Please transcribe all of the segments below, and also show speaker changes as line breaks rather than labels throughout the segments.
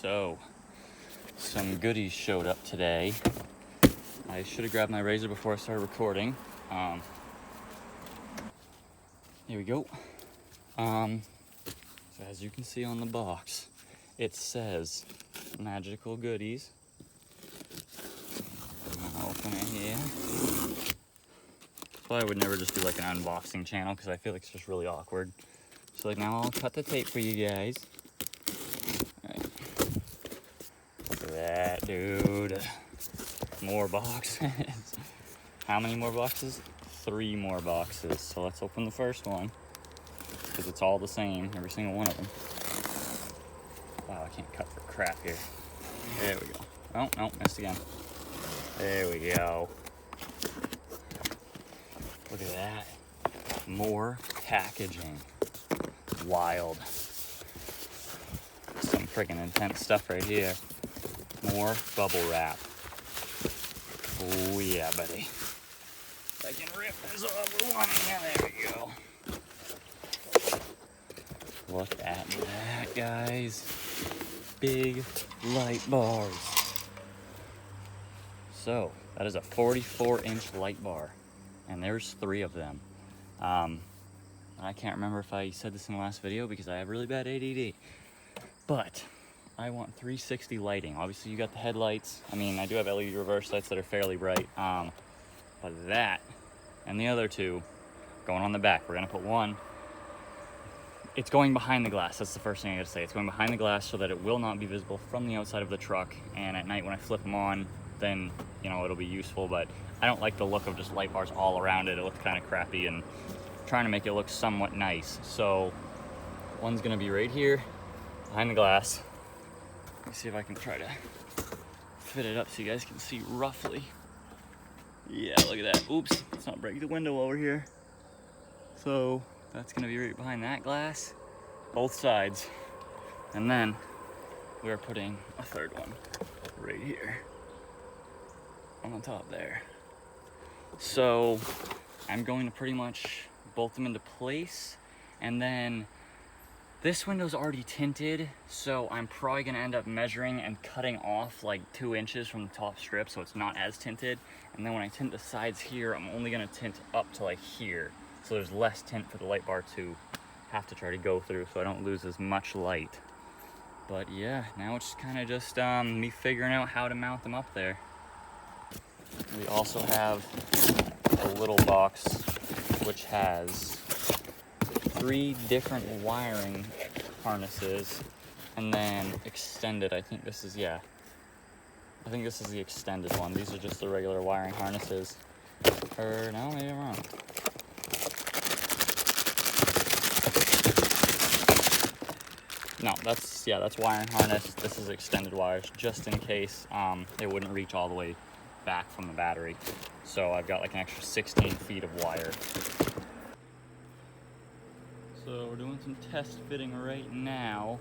So, some goodies showed up today. I should have grabbed my razor before I started recording. Here we go. So as you can see on the box, it says magical goodies. I'm gonna open it here. Probably would never just do like an unboxing channel because I feel like it's just really awkward. So like now I'll cut the tape for you guys. Alright. Look at that, dude. More boxes. How many more boxes? 3 more boxes. So let's open the first one because it's all the same, every single one of them. Wow, I can't cut for crap here. There we go. Oh, no, missed again. There we go. Look at that. More packaging. Wild. Some freaking intense stuff right here. More bubble wrap. Oh yeah, buddy. I can rip this off with one hand. There we go. Look at that, guys. Big light bars. So, that is a 44-inch light bar. And there's 3 of them. I can't remember if I said this in the last video because I have really bad ADD. But I want 360 lighting. Obviously you got the headlights. I mean, I do have LED reverse lights that are fairly bright. But that and the other 2 going on the back. We're gonna put one. It's going behind the glass. That's the first thing I gotta say. It's going behind the glass so that it will not be visible from the outside of the truck. And at night when I flip them on, then, you know, it'll be useful. But I don't like the look of just light bars all around it. It looks kind of crappy, and trying to make it look somewhat nice. So one's gonna be right here behind the glass. Let me see if I can try to fit it up so you guys can see roughly. Yeah, look at that. Oops, let's not break the window over here. So that's gonna be right behind that glass, both sides. And then we're putting a 3rd one right here on top there. So I'm going to pretty much bolt them into place, and then this window's already tinted, so I'm probably gonna end up measuring and cutting off like 2 inches from the top strip so it's not as tinted. And then when I tint the sides here, I'm only gonna tint up to like here, so there's less tint for the light bar to have to try to go through, so I don't lose as much light. But yeah, now it's kind of just me figuring out how to mount them up there. We also have a little box which has 3 different wiring harnesses and then extended. I think this is, yeah. I think this is the extended one. These are just the regular wiring harnesses. Or no, maybe I'm wrong. No, that's wiring harness. This is extended wires, just in case it wouldn't reach all the way back from the battery. So I've got like an extra 16 feet of wire. So we're doing some test fitting right now.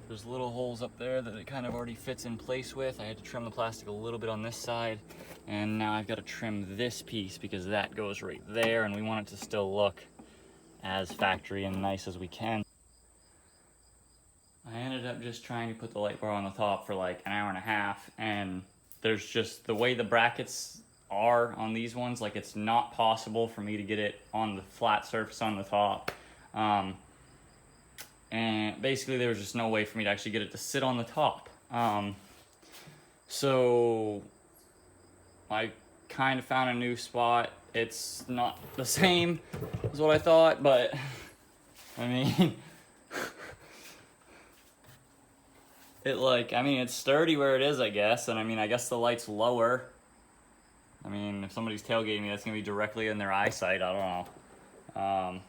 There's little holes up there that it kind of already fits in place with. I had to trim the plastic a little bit on this side, and now I've got to trim this piece because that goes right there, and we want it to still look as factory and nice as we can. I ended up just trying to put the light bar on the top for like an hour and a half, and there's just the way the brackets are on these ones, like it's not possible for me to get it on the flat surface on the top. And basically there was just no way for me to actually get it to sit on the top. So I kind of found a new spot. It's not the same as what I thought, but I mean, it's sturdy where it is, I guess. And I mean, I guess the light's lower. I mean, if somebody's tailgating me, that's gonna be directly in their eyesight. I don't know.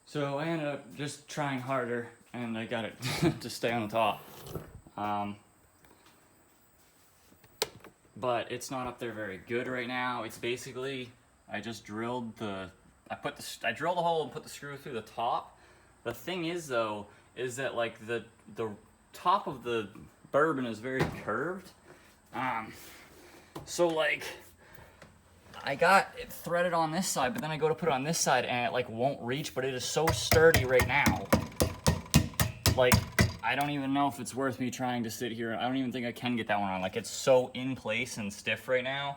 So I ended up just trying harder, and I got it to stay on the top. But it's not up there very good right now. It's basically, I just drilled I drilled a hole and put the screw through the top. The thing is though, is that like the top of the bourbon is very curved. So like, I got it threaded on this side, but then I go to put it on this side and it like won't reach, but it is so sturdy right now. Like, I don't even know if it's worth me trying to sit here. I don't even think I can get that one on. Like, it's so in place and stiff right now.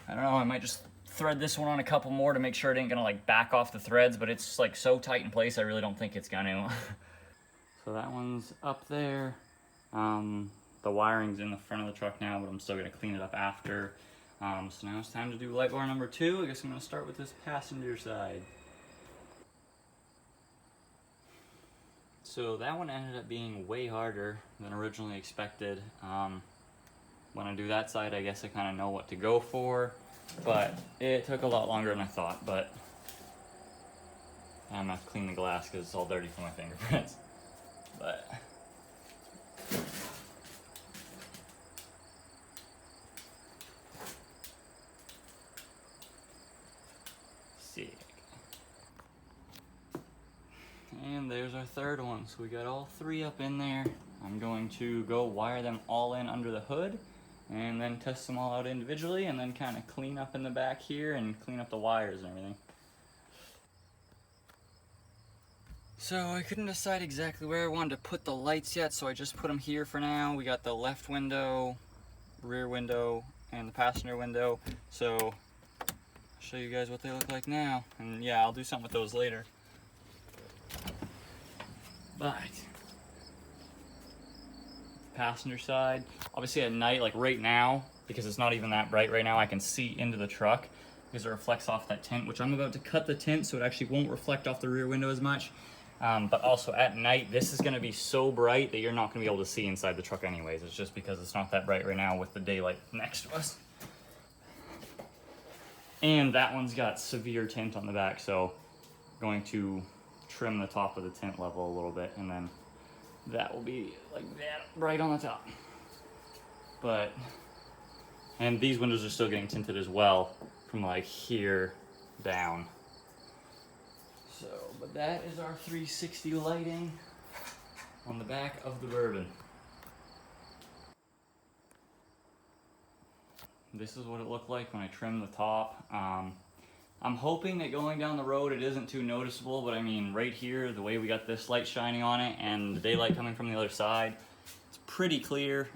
I don't know, I might just thread this one on a couple more to make sure it ain't gonna like back off the threads, but it's like so tight in place, I really don't think it's gonna. So that one's up there. The wiring's in the front of the truck now, but I'm still gonna clean it up after. So now it's time to do light bar number 2. I guess I'm gonna start with this passenger side. So that one ended up being way harder than originally expected. When I do that side, I guess I kind of know what to go for, but it took a lot longer than I thought. But I'm gonna have to clean the glass because it's all dirty from my fingerprints. But see. And there's our third one. So we got all 3 up in there. I'm going to go wire them all in under the hood and then test them all out individually and then kind of clean up in the back here and clean up the wires and everything. So I couldn't decide exactly where I wanted to put the lights yet, so I just put them here for now. We got the left window, rear window, and the passenger window. So I'll show you guys what they look like now. And yeah, I'll do something with those later. But passenger side, obviously at night, like right now, because it's not even that bright right now, I can see into the truck because it reflects off that tint, which I'm about to cut the tint so it actually won't reflect off the rear window as much. But also at night, this is going to be so bright that you're not going to be able to see inside the truck anyways. It's just because it's not that bright right now with the daylight next to us. And that one's got severe tint on the back, so I'm going to trim the top of the tint level a little bit, and then that will be like that right on the top. And these windows are still getting tinted as well from like here down. So, but that is our 360 lighting on the back of the Bourbon. This is what it looked like when I trimmed the top. I'm hoping that going down the road it isn't too noticeable, but I mean right here, the way we got this light shining on it and the daylight coming from the other side, it's pretty clear.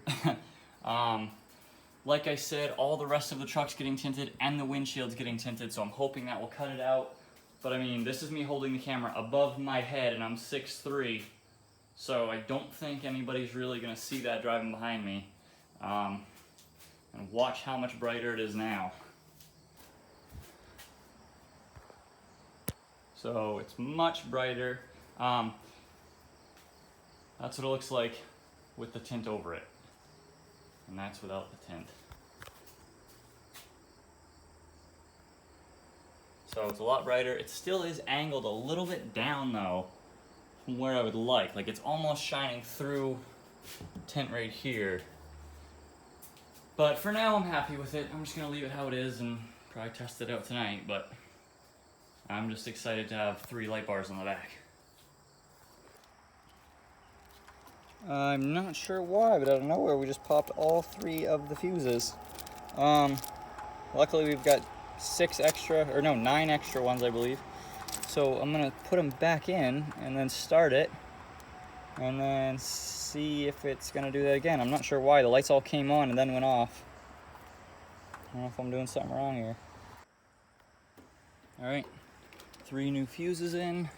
Like I said, all the rest of the truck's getting tinted and the windshield's getting tinted, so I'm hoping that will cut it out. But I mean, this is me holding the camera above my head and I'm 6'3", so I don't think anybody's really gonna see that driving behind me. And watch how much brighter it is now. So it's much brighter. That's what it looks like with the tint over it. And that's without the tint. So it's a lot brighter. It still is angled a little bit down though, from where I would like. Like it's almost shining through tint right here. But for now I'm happy with it. I'm just gonna leave it how it is and probably test it out tonight, but I'm just excited to have 3 light bars on the back. I'm not sure why, but out of nowhere we just popped all 3 of the fuses. Luckily we've got 9 extra ones, I believe. So I'm gonna put them back in and then start it and then see if it's gonna do that again. I'm not sure why. The lights all came on and then went off. I don't know if I'm doing something wrong here. All right, 3 new fuses in.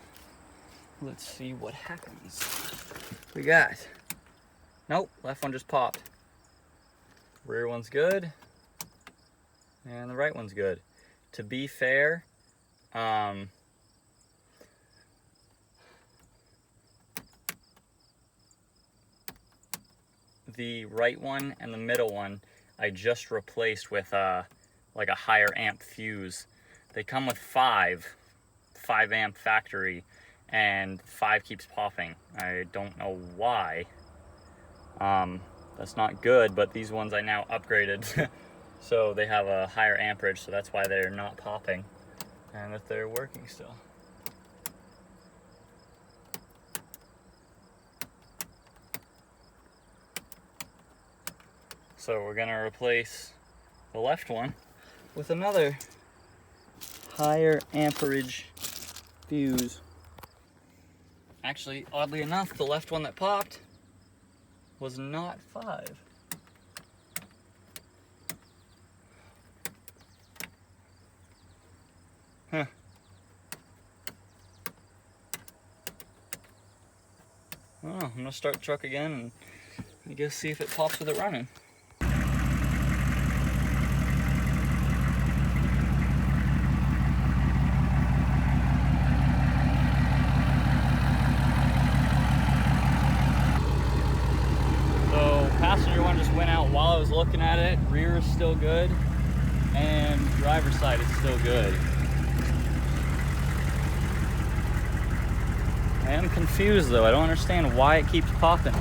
Let's see what happens. We got, nope, left one just popped. Rear one's good, and the right one's good. To be fair, the right one and the middle one I just replaced with like a higher amp fuse. They come with 5 amp factory, and 5 keeps popping. I don't know why. That's not good, but these ones I now upgraded so they have a higher amperage, so that's why they're not popping and that they're working still. So we're gonna replace the left one with another higher amperage fuse. Actually, oddly enough, the left one that popped was not 5. Huh. Oh, I'm gonna start the truck again and I guess see if it pops with it running. So passenger one just went out while I was looking at it. Rear is still good and driver's side is still good. I am confused though. I don't understand why it keeps popping.